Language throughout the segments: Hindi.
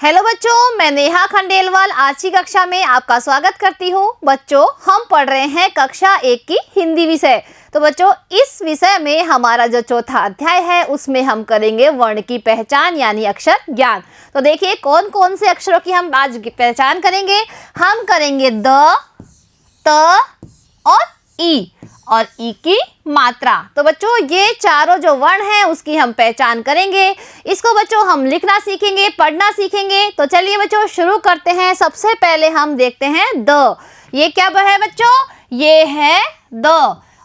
हेलो बच्चों, मैं नेहा खंडेलवाल आज की कक्षा में आपका स्वागत करती हूँ। बच्चों, हम पढ़ रहे हैं कक्षा 1 की हिंदी विषय। तो बच्चों, इस विषय में हमारा जो चौथा अध्याय है उसमें हम करेंगे वर्ण की पहचान यानी अक्षर ज्ञान। तो देखिए कौन कौन से अक्षरों की हम आज पहचान करेंगे। हम करेंगे द, त और ई और ई की मात्रा। तो बच्चों, ये चारों जो वर्ण हैं उसकी हम पहचान करेंगे। इसको बच्चों हम लिखना सीखेंगे, पढ़ना सीखेंगे। तो चलिए बच्चों शुरू करते हैं। सबसे पहले हम देखते हैं द। ये क्या है बच्चों? ये है द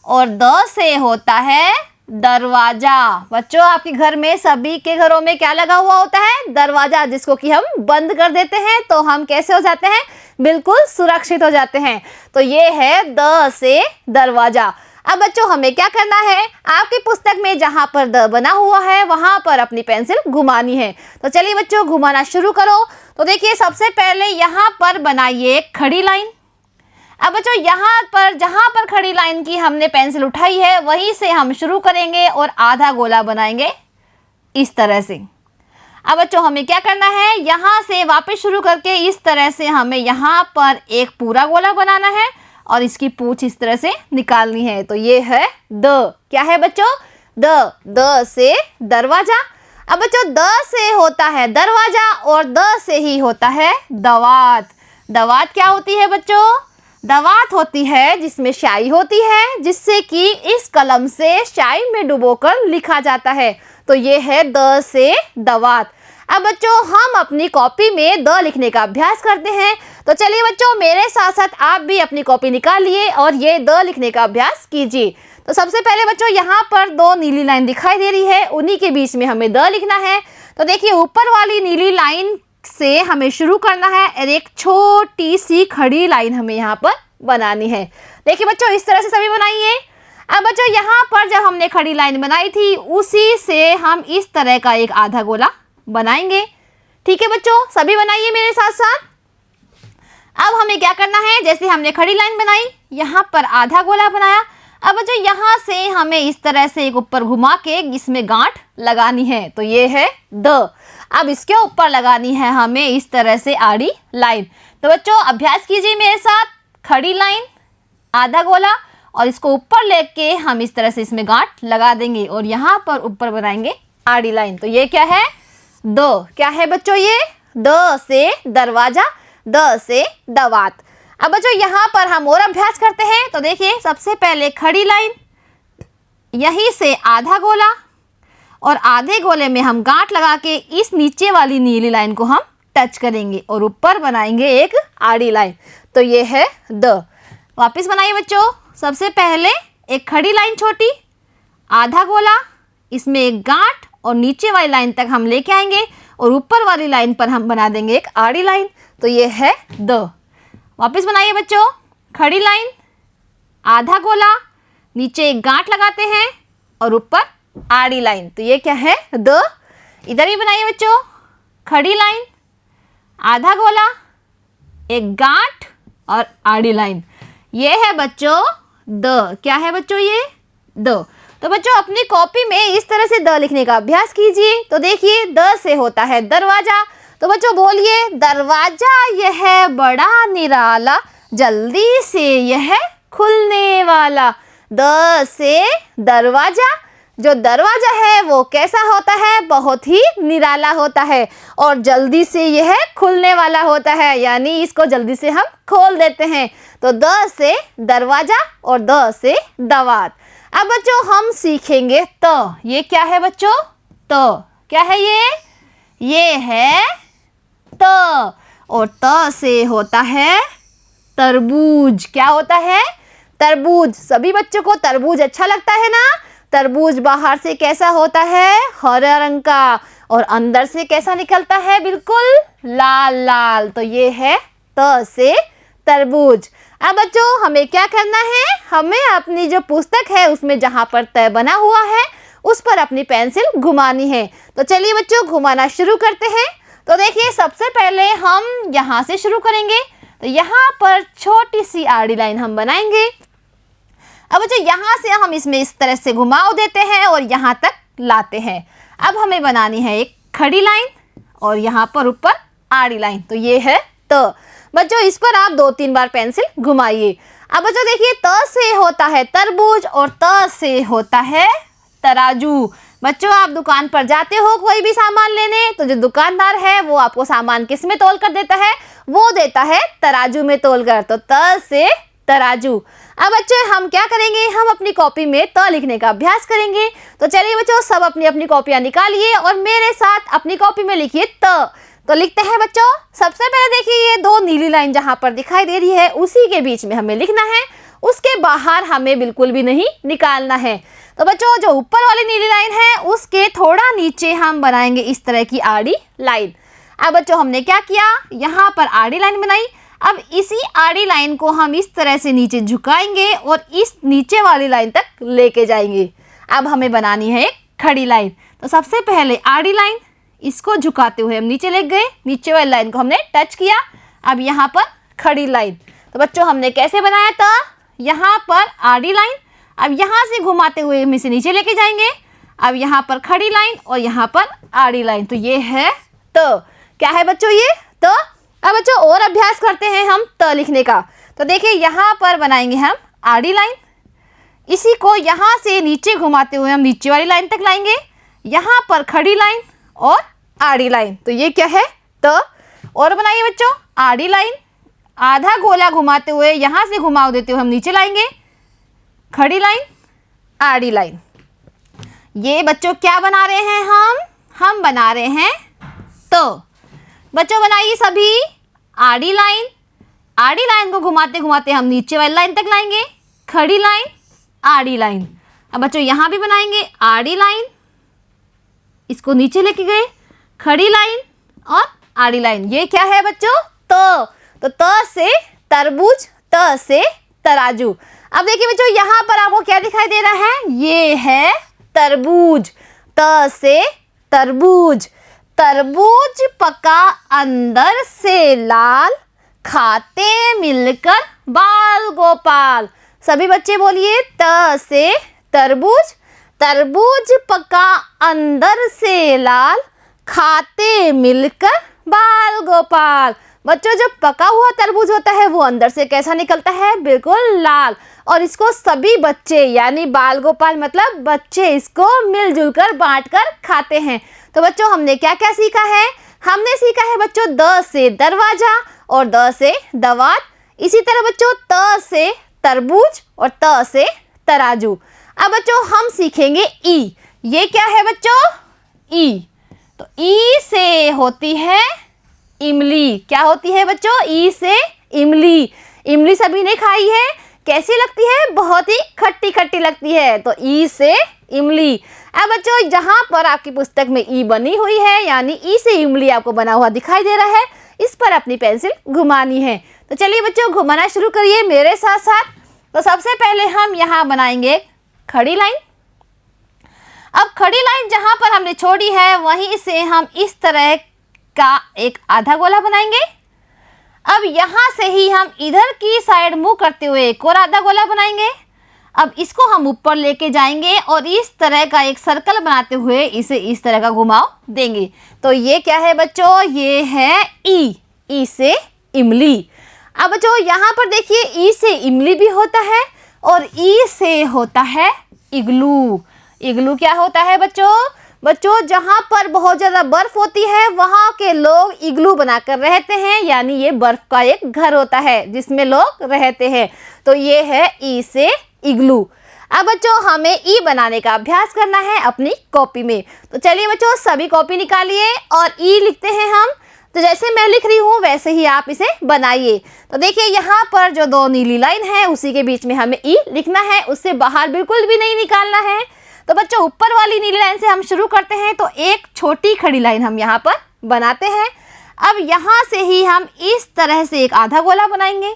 और द से होता है दरवाजा। बच्चों, आपके घर में सभी के घरों में क्या लगा हुआ होता है? दरवाजा, जिसको कि हम बंद कर देते हैं तो हम कैसे हो जाते हैं? बिल्कुल सुरक्षित हो जाते हैं। तो ये है द से दरवाजा। अब बच्चों हमें क्या करना है? आपकी पुस्तक में जहां पर द बना हुआ है वहां पर अपनी पेंसिल घुमानी है। तो चलिए बच्चों घुमाना शुरू करो। तो देखिए सबसे पहले यहाँ पर बनाइए एक खड़ी लाइन। अब बच्चों यहाँ पर जहां पर खड़ी लाइन की हमने पेंसिल उठाई है वहीं से हम शुरू करेंगे और आधा गोला बनाएंगे इस तरह से। अब बच्चों हमें क्या करना है? यहाँ से वापस शुरू करके इस तरह से हमें यहाँ पर एक पूरा गोला बनाना है और इसकी पूंछ इस तरह से निकालनी है। तो ये है द। क्या है बच्चों? द से दरवाजा। अब बच्चों द से होता है दरवाजा और द से ही होता है दवात। दवात क्या होती है बच्चों? दवात होती है जिसमें स्याही होती है, जिससे कि इस कलम से स्याही में डुबोकर लिखा जाता है। तो ये है द से दवात। अब बच्चों हम अपनी कॉपी में द लिखने का अभ्यास करते हैं। तो चलिए बच्चों मेरे साथ साथ आप भी अपनी कॉपी निकालिए और ये द लिखने का अभ्यास कीजिए। तो सबसे पहले बच्चों यहाँ पर दो नीली लाइन दिखाई दे रही है, उन्हीं के बीच में हमें द लिखना है। तो देखिए ऊपर वाली नीली लाइन से हमें शुरू करना है और एक छोटी सी खड़ी लाइन हमें यहाँ पर बनानी है। देखिए बच्चों इस तरह से सभी बनाइए। अब बच्चों यहाँ पर जब हमने खड़ी लाइन बनाई थी उसी से हम इस तरह का एक आधा गोला बनाएंगे। ठीक है बच्चों, सभी बनाइए मेरे साथ साथ। अब हमें क्या करना है? जैसे हमने खड़ी लाइन बनाई, यहाँ पर आधा गोला बनाया। अब बच्चों यहाँ से हमें इस तरह से एक ऊपर घुमा के इसमें गांठ लगानी है। तो ये है द। अब इसके ऊपर लगानी है हमें इस तरह से आड़ी लाइन। तो बच्चों अभ्यास कीजिए मेरे साथ। खड़ी लाइन, आधा गोला और इसको ऊपर लेके हम इस तरह से इसमें गांठ लगा देंगे और यहाँ पर ऊपर बनाएंगे आड़ी लाइन। तो ये क्या है? द। क्या है बच्चों? ये द से दरवाजा, द से दवात। अब बच्चों यहाँ पर हम और अभ्यास करते हैं। तो देखिए सबसे पहले खड़ी लाइन, यहीं से आधा गोला और आधे गोले में हम गांठ लगा के इस नीचे वाली नीली लाइन को हम टच करेंगे और ऊपर बनाएंगे एक आड़ी लाइन। तो ये है द। वापस बनाइए बच्चों। सबसे पहले एक खड़ी लाइन छोटी, आधा गोला, इसमें एक गांठ और नीचे वाली लाइन तक हम लेके आएंगे और ऊपर वाली लाइन पर हम बना देंगे एक आड़ी लाइन। तो ये है द। वापस बनाइए बच्चों। खड़ी लाइन, आधा गोला, नीचे एक गांठ लगाते हैं और ऊपर आड़ी लाइन। तो ये क्या है? द। इधर भी बनाइए बच्चों। खड़ी लाइन, आधा गोला, एक गांठ और आड़ी लाइन। ये है बच्चों द। क्या है बच्चों? ये द। तो बच्चों अपनी कॉपी में इस तरह से द लिखने का अभ्यास कीजिए। तो देखिए द से होता है दरवाजा। तो बच्चों बोलिए, दरवाजा यह बड़ा निराला, जल्दी से यह खुलने वाला। द से दरवाजा। जो दरवाजा है वो कैसा होता है? बहुत ही निराला होता है और जल्दी से यह खुलने वाला होता है, यानी इसको जल्दी से हम खोल देते हैं। तो द से दरवाजा और द से दवात। अब बच्चों हम सीखेंगे त। ये क्या है बच्चों? त। क्या है ये? ये है त और त से होता है तरबूज। क्या होता है? तरबूज। सभी बच्चों को तरबूज अच्छा लगता है ना? तरबूज बाहर से कैसा होता है? हरा रंग का और अंदर से कैसा निकलता है? बिल्कुल लाल लाल। तो ये है त से तरबूज। अब बच्चों हमें क्या करना है? हमें अपनी जो पुस्तक है उसमें जहाँ पर त बना हुआ है उस पर अपनी पेंसिल घुमानी है। तो चलिए बच्चों घुमाना शुरू करते हैं। तो देखिए सबसे पहले हम यहाँ से शुरू करेंगे। तो यहाँ पर छोटी सी आड़ी लाइन हम बनाएंगे। अब बच्चों यहाँ से हम इसमें इस तरह से घुमाव देते हैं और यहाँ तक लाते हैं। अब हमें बनानी है एक खड़ी लाइन और यहाँ पर ऊपर आड़ी लाइन, तो ये है त। बच्चों इस पर आप 2-3 बार पेंसिल घुमाइए। अब बच्चों देखिए, त से होता है तरबूज और त से होता है तराजू। बच्चों आप दुकान पर जाते हो कोई भी सामान लेने, तो जो दुकानदार है वो आपको सामान किस में तोल कर देता है? वो देता है तराजू में तोल कर, तो त से तराजू। अब बच्चों हम क्या करेंगे, हम अपनी कॉपी में त लिखने का अभ्यास करेंगे। तो चलिए बच्चों, सब अपनी अपनी कॉपियां निकालिए और मेरे साथ अपनी कॉपी में लिखिए त। तो लिखते हैं बच्चों। सबसे पहले देखिए, ये 2 नीली लाइन जहां पर दिखाई दे रही है उसी के बीच में हमें लिखना है, उसके बाहर हमें बिल्कुल भी नहीं निकालना है। तो बच्चों जो ऊपर वाली नीली लाइन है उसके थोड़ा नीचे हम बनाएंगे इस तरह की आड़ी लाइन। अब बच्चों हमने क्या किया, यहाँ पर आड़ी लाइन बनाई। अब इसी आड़ी लाइन को हम इस तरह से नीचे झुकाएंगे और इस नीचे वाली लाइन तक लेके जाएंगे। अब हमें बनानी है एक खड़ी लाइन। तो सबसे पहले आड़ी लाइन, इसको झुकाते हुए हम नीचे ले गए, नीचे वाली लाइन को हमने टच किया। अब यहाँ पर खड़ी लाइन। तो बच्चों हमने कैसे बनाया था, यहाँ पर आड़ी लाइन, अब यहाँ से घुमाते हुए हम इसे नीचे लेके जाएंगे। अब यहाँ पर खड़ी लाइन और यहाँ पर आड़ी लाइन, तो ये है त। क्या है बच्चों, ये त। अब बच्चों और अभ्यास करते हैं हम त लिखने का। तो देखिए यहाँ पर बनाएंगे हम आड़ी लाइन, इसी को यहाँ से नीचे घुमाते हुए हम नीचे वाली लाइन तक लाएंगे। यहाँ पर खड़ी लाइन और आड़ी लाइन, तो ये क्या है त। और बनाइए बच्चों आड़ी लाइन, आधा गोला घुमाते हुए यहाँ से घुमाव देते हुए हम नीचे लाएंगे, खड़ी लाइन, आड़ी लाइन। ये बच्चों क्या बना रहे हैं हम बना रहे हैं तो। बच्चों बनाइए सभी आड़ी लाइन, आड़ी लाइन को घुमाते घुमाते हम नीचे वाली लाइन तक लाएंगे, खड़ी लाइन, आड़ी लाइन। अब बच्चों यहाँ भी बनाएंगे आड़ी लाइन, इसको नीचे लेके गए, खड़ी लाइन और आड़ी लाइन। ये क्या है बच्चों त। तो त से तरबूज, त से तराजू। अब देखिए बच्चों यहाँ पर आपको क्या दिखाई दे रहा है, ये है तरबूज, त से तरबूज। तरबूज पका अंदर से लाल, खाते मिलकर बाल गोपाल। सभी बच्चे बोलिए त से तरबूज, तरबूज पका अंदर से लाल, खाते मिलकर बाल गोपाल। बच्चों जो पका हुआ तरबूज होता है वो अंदर से कैसा निकलता है, बिल्कुल लाल। और इसको सभी बच्चे यानी बाल गोपाल मतलब बच्चे इसको मिलजुल कर बांट कर खाते हैं। तो बच्चों हमने क्या क्या सीखा है, हमने सीखा है बच्चों द से दरवाजा और द से दवात। इसी तरह बच्चों त से तरबूज और त से तराजू। अब बच्चों हम सीखेंगे ई। ये क्या है बच्चों, ई। तो ई से होती है इमली। क्या होती है बच्चों, ई से इमली। इमली सभी ने खाई है, कैसी लगती है, बहुत ही खट्टी खट्टी लगती है। तो ई से इमली। अब बच्चों जहां पर आपकी पुस्तक में ई बनी हुई है यानी ई से इमली आपको बना हुआ दिखाई दे रहा है, इस पर अपनी पेंसिल घुमानी है। तो चलिए बच्चों घुमाना शुरू करिए मेरे साथ साथ। तो सबसे पहले हम यहाँ बनाएंगे खड़ी लाइन। अब खड़ी लाइन जहां पर हमने छोड़ी है वहीं से हम इस तरह का एक आधा गोला बनाएंगे। अब यहाँ से ही हम इधर की साइड मुंह करते हुए एक और आधा गोला बनाएंगे। अब इसको हम ऊपर लेके जाएंगे और इस तरह का एक सर्कल बनाते हुए इसे इस तरह का घुमाव देंगे। तो ये क्या है बच्चों, ये है ई। ई से इमली। अब बच्चों यहाँ पर देखिए ई से इमली भी होता है और ई से होता है इग्लू। इग्लू क्या होता है बच्चों, बच्चों जहाँ पर बहुत ज़्यादा बर्फ़ होती है वहाँ के लोग इग्लू बनाकर रहते हैं, यानी ये बर्फ़ का एक घर होता है जिसमें लोग रहते हैं। तो ये है ई से इग्लू। अब बच्चों हमें ई बनाने का अभ्यास करना है अपनी कॉपी में। तो चलिए बच्चों सभी कॉपी निकालिए और ई लिखते हैं हम। तो जैसे मैं लिख रही हूँ वैसे ही आप इसे बनाइए। तो देखिए यहाँ पर जो 2 नीली लाइन है उसी के बीच में हमें ई लिखना है, उससे बाहर बिल्कुल भी नहीं निकालना है। तो बच्चों ऊपर वाली नीली लाइन से हम शुरू करते हैं। तो एक छोटी खड़ी लाइन हम यहाँ पर बनाते हैं। अब यहाँ से ही हम इस तरह से एक आधा गोला बनाएंगे।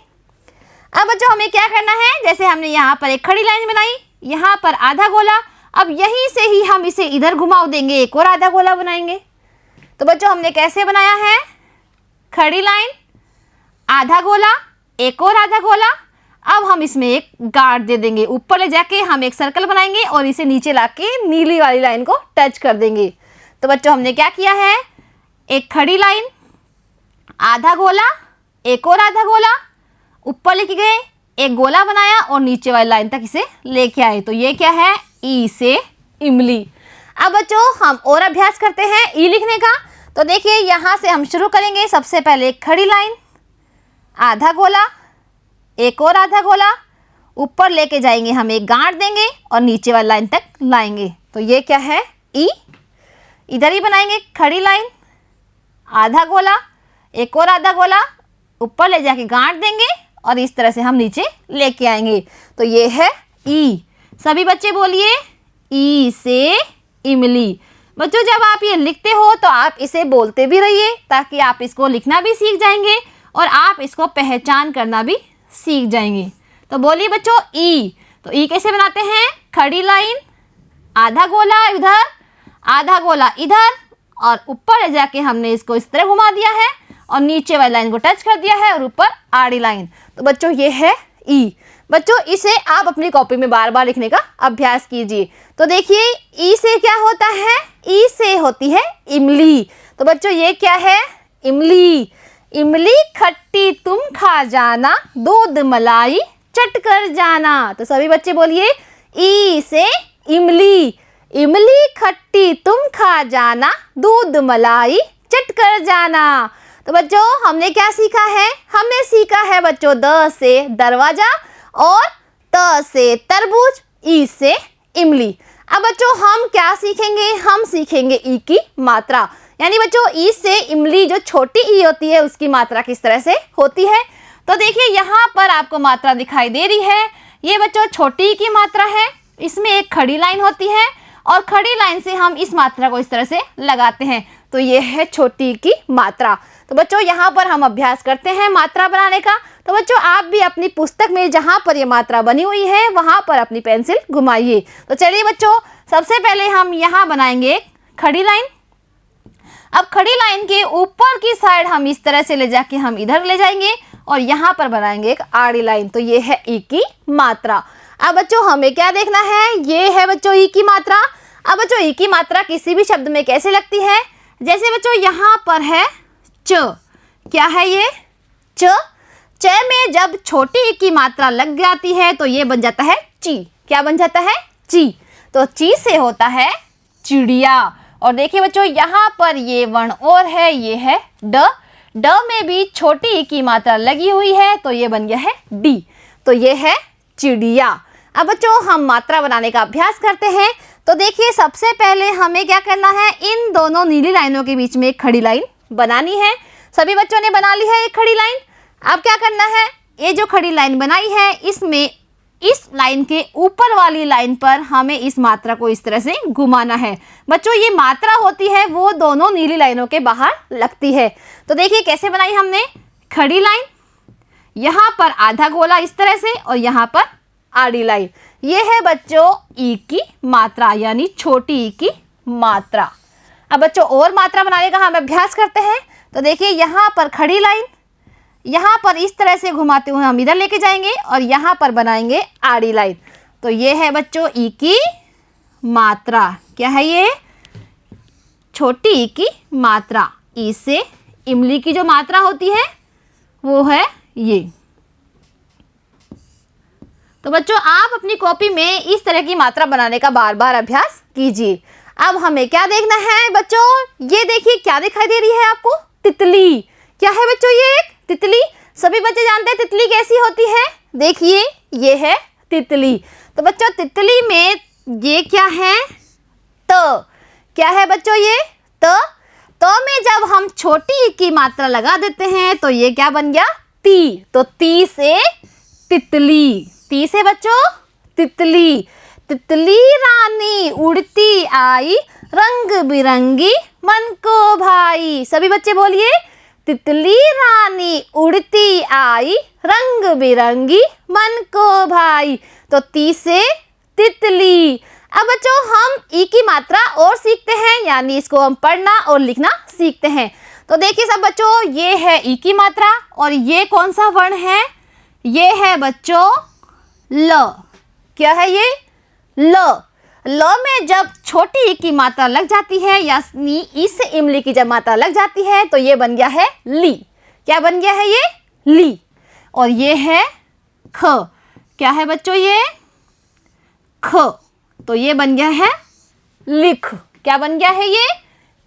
अब बच्चों हमें क्या करना है, जैसे हमने यहाँ पर एक खड़ी लाइन बनाई, यहाँ पर आधा गोला, अब यहीं से ही हम इसे इधर घुमाव देंगे, एक और आधा गोला बनाएंगे। तो बच्चों हमने कैसे बनाया है, खड़ी लाइन, आधा गोला, एक और आधा गोला। अब हम इसमें एक गार्ड दे देंगे, ऊपर ले जाके हम एक सर्कल बनाएंगे और इसे नीचे लाके नीली वाली लाइन को टच कर देंगे। तो बच्चों हमने क्या किया है, एक खड़ी लाइन, आधा गोला, एक और आधा गोला, ऊपर लेके गए, एक गोला बनाया और नीचे वाली लाइन तक इसे लेके आए। तो ये क्या है? ई से इमली। अब बच्चों हम और अभ्यास करते हैं ई लिखने का। तो देखिए यहाँ से हम शुरू करेंगे। सबसे पहले एक खड़ी लाइन, आधा गोला, एक और आधा गोला, ऊपर लेके जाएंगे, हम एक गांठ देंगे और नीचे वाली लाइन तक लाएंगे। तो ये क्या है? ई। इधर ही बनाएंगे खड़ी लाइन, आधा गोला, एक और आधा गोला, ऊपर ले जाके गांठ देंगे और इस तरह से हम नीचे लेके आएंगे। तो ये है ई। सभी बच्चे बोलिए ई से इमली। बच्चों जब आप ये लिखते हो तो आप इसे बोलते भी रहिए ताकि आप इसको लिखना भी सीख जाएंगे और आप इसको पहचान करना भी सीख जाएंगे। तो बोलिए बच्चों ई। तो ई कैसे बनाते हैं? खड़ी लाइन, आधा गोला इधर, आधा गोला इधर और ऊपर ले जाके हमने इसको इस तरह घुमा दिया है और नीचे वाली लाइन को टच कर दिया है और ऊपर आड़ी लाइन। तो बच्चों ये है ई। बच्चों इसे आप अपनी कॉपी में बार बार लिखने का अभ्यास कीजिए। तो देखिए ई से क्या होता है? ई से होती है इमली। तो बच्चों ये क्या है? इमली। इमली खट्टी तुम खा जाना, दूध मलाई चट कर जाना। तो सभी बच्चे बोलिए ई से इमली। इमली खट्टी तुम खा जाना, दूध मलाई चट कर जाना। तो बच्चों हमने क्या सीखा है? हमने सीखा है बच्चों द से दरवाजा और त से तरबूज, ई से इमली। अब बच्चों हम क्या सीखेंगे? हम सीखेंगे ई की मात्रा। यानी बच्चों ई से इमली जो छोटी ई होती है उसकी मात्रा किस तरह से होती है। तो देखिए यहाँ पर आपको मात्रा दिखाई दे रही है। ये बच्चों छोटी ई की मात्रा है। इसमें एक खड़ी लाइन होती है और खड़ी लाइन से हम इस मात्रा को इस तरह से लगाते हैं। तो ये है छोटी ई की मात्रा। तो बच्चों यहाँ पर हम अभ्यास करते हैं मात्रा बनाने का। तो बच्चों आप भी अपनी पुस्तक में जहाँ पर ये मात्रा बनी हुई है वहाँ पर अपनी पेंसिल घुमाइए। तो चलिए बच्चों सबसे पहले हम यहाँ बनाएंगे खड़ी लाइन। अब खड़ी लाइन के ऊपर की साइड हम इस तरह से ले जाके हम इधर ले जाएंगे और यहाँ पर बनाएंगे एक आड़ी लाइन। तो ये है ई की मात्रा। अब बच्चों हमें क्या देखना है? ये है बच्चों ई की मात्रा। अब बच्चों ई की मात्रा किसी भी शब्द में कैसे लगती है? जैसे बच्चों यहाँ पर है च। क्या है ये? च। च में जब छोटी ई की मात्रा लग जाती है तो ये बन जाता है ची। क्या बन जाता है? ची। तो ची से होता है चिड़िया। और देखिए बच्चों यहाँ पर ये वर्ण और है, ये है ड। ड में भी छोटी ई की मात्रा लगी हुई है तो ये बन गया है डी। तो ये है चिड़िया। अब बच्चों हम मात्रा बनाने का अभ्यास करते हैं। तो देखिए सबसे पहले हमें क्या करना है? इन दोनों नीली लाइनों के बीच में एक खड़ी लाइन बनानी है। सभी बच्चों ने बना ली है एक खड़ी लाइन। अब क्या करना है? ये जो खड़ी लाइन बनाई है इसमें इस लाइन के ऊपर वाली लाइन पर हमें इस मात्रा को इस तरह से घुमाना है। बच्चों ये मात्रा होती है वो दोनों नीली लाइनों के बाहर लगती है। तो देखिए कैसे बनाई हमने खड़ी लाइन, यहाँ पर आधा गोला इस तरह से और यहाँ पर आड़ी लाइन। ये है बच्चों ई की मात्रा यानी छोटी ई की मात्रा। अब बच्चों और मात्रा बनाने का हम अभ्यास करते हैं। तो देखिए यहाँ पर खड़ी लाइन, यहाँ पर इस तरह से घुमाते हुए हम इधर लेके जाएंगे और यहाँ पर बनाएंगे आड़ी लाइन। तो ये है बच्चों ई की मात्रा। क्या है ये? छोटी ई की मात्रा। ई से इमली की जो मात्रा होती है वो है ये। तो बच्चों आप अपनी कॉपी में इस तरह की मात्रा बनाने का बार बार अभ्यास कीजिए। अब हमें क्या देखना है बच्चों? ये देखिए क्या दिखाई दे रही है आपको? तितली। क्या है बच्चों? ये एक तितली। सभी बच्चे जानते हैं तितली कैसी होती है? देखिए ये है तितली। तो बच्चों तितली में ये क्या है? त। क्या है बच्चों ये? त। त में जब हम छोटी ई की मात्रा लगा देते हैं तो ये क्या बन गया? ती। तो ती से तितली। ती से बच्चों तितली। तितली रानी उड़ती आई, रंग बिरंगी मन को भाई। सभी बच्चे बोलिए तितली रानी उड़ती आई, रंग बिरंगी मन को भाई। तो ती से तितली। अब बच्चों हम ई की मात्रा और सीखते हैं यानी इसको हम पढ़ना और लिखना सीखते हैं। तो देखिए सब बच्चों ये है ई की मात्रा और ये कौन सा वर्ण है? ये है बच्चों ल। क्या है ये? ल। ल में जब छोटी ई की मात्रा लग जाती है यानी इस इमली की जब मात्रा लग जाती है तो ये बन गया है ली। क्या बन गया है ये? ली। और ये है ख, क्या है बच्चों ये? ख। तो ये बन गया है लिख। क्या बन गया है ये?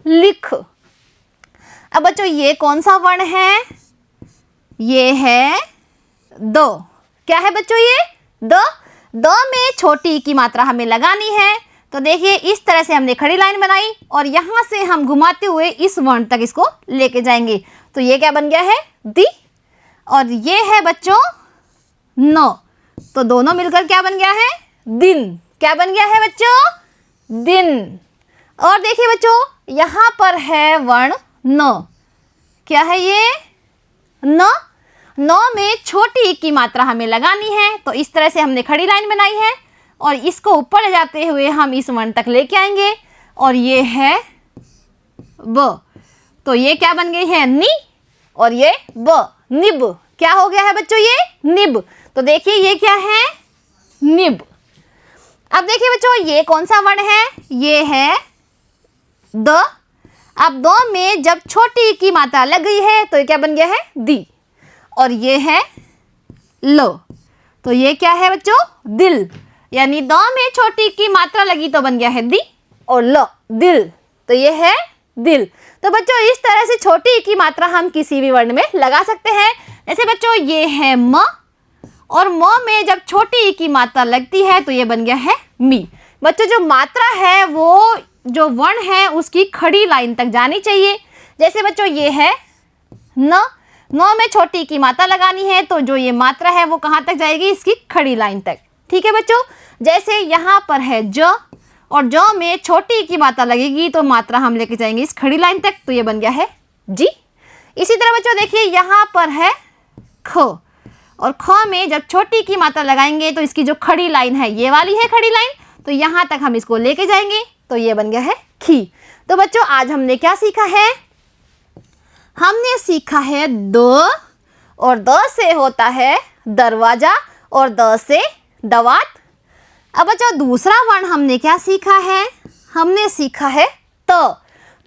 लिख। अब बच्चों ये कौन सा वर्ण है? ये है द। क्या है बच्चों ये? द। द में छोटी ई की मात्रा हमें लगानी है। तो देखिए इस तरह से हमने खड़ी लाइन बनाई और यहाँ से हम घुमाते हुए इस वर्ण तक इसको लेके जाएंगे। तो ये क्या बन गया है? दी। और ये है बच्चों न। तो दोनों मिलकर क्या बन गया है? दिन। क्या बन गया है बच्चों? दिन। और देखिए बच्चों यहाँ पर है वर्ण न। क्या है ये? न। न में छोटी ई की मात्रा हमें लगानी है। तो इस तरह से हमने खड़ी लाइन बनाई है और इसको ऊपर ले जाते हुए हम इस वर्ण तक लेके आएंगे। और ये है ब। तो ये क्या बन गई है? नि। और ये ब, निब। क्या हो गया है बच्चों ये? निब। तो देखिए ये क्या है? निब। अब देखिए बच्चों ये कौन सा वर्ण है? ये है द। अब द में जब छोटी ई की मात्रा लग गई है तो ये क्या बन गया है? दी। और ये है ल। तो ये क्या है बच्चों? दिल। यानी द में छोटी ई की मात्रा लगी तो बन गया है दी और ल, दिल। तो ये है दिल। तो बच्चों इस तरह से छोटी ई की मात्रा हम किसी भी वर्ण में लगा सकते हैं। जैसे बच्चों ये है म और म में जब छोटी ई की मात्रा लगती है तो ये बन गया है मी। बच्चों जो मात्रा है वो जो वर्ण है उसकी खड़ी लाइन तक जानी चाहिए। जैसे बच्चों ये है न। न में छोटी ई की मात्रा लगानी है तो जो ये मात्रा है वो कहाँ तक जाएगी? इसकी खड़ी लाइन तक। ठीक है बच्चों। जैसे यहाँ पर है ज और ज में छोटी ई की मात्रा लगेगी तो मात्रा हम लेके जाएंगे इस खड़ी लाइन तक। तो ये बन गया है जी। इसी तरह बच्चों देखिए यहाँ पर है ख और ख में जब छोटी की मात्रा लगाएंगे तो इसकी जो खड़ी लाइन है ये वाली है खड़ी लाइन। तो यहाँ तक हम इसको लेके जाएंगे तो ये बन गया है खी। तो बच्चों आज हमने क्या सीखा है? हमने सीखा है द और द से होता है दरवाजा और द से दवात। अब बच्चों दूसरा वर्ण हमने क्या सीखा है? हमने सीखा है त।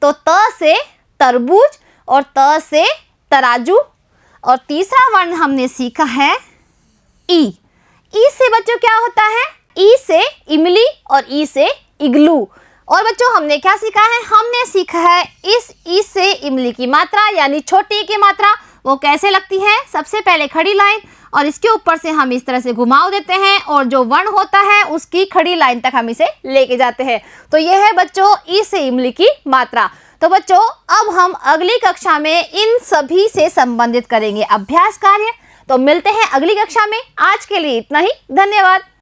तो त से तरबूज और त से तराजू। और तीसरा वर्ण हमने सीखा है ई। ई से बच्चों क्या होता है? ई से इमली और ई से इग्लू। और बच्चों हमने क्या सीखा है? हमने सीखा है इस ई से इमली की मात्रा यानी छोटी की मात्रा वो कैसे लगती है। सबसे पहले खड़ी लाइन और इसके ऊपर से हम इस तरह से घुमाव देते हैं और जो वर्ण होता है उसकी खड़ी लाइन तक हम इसे लेके जाते हैं। तो ये है बच्चों ई से इमली की मात्रा। तो बच्चों अब हम अगली कक्षा में इन सभी से संबंधित करेंगे अभ्यास कार्य। तो मिलते हैं अगली कक्षा में। आज के लिए इतना ही। धन्यवाद।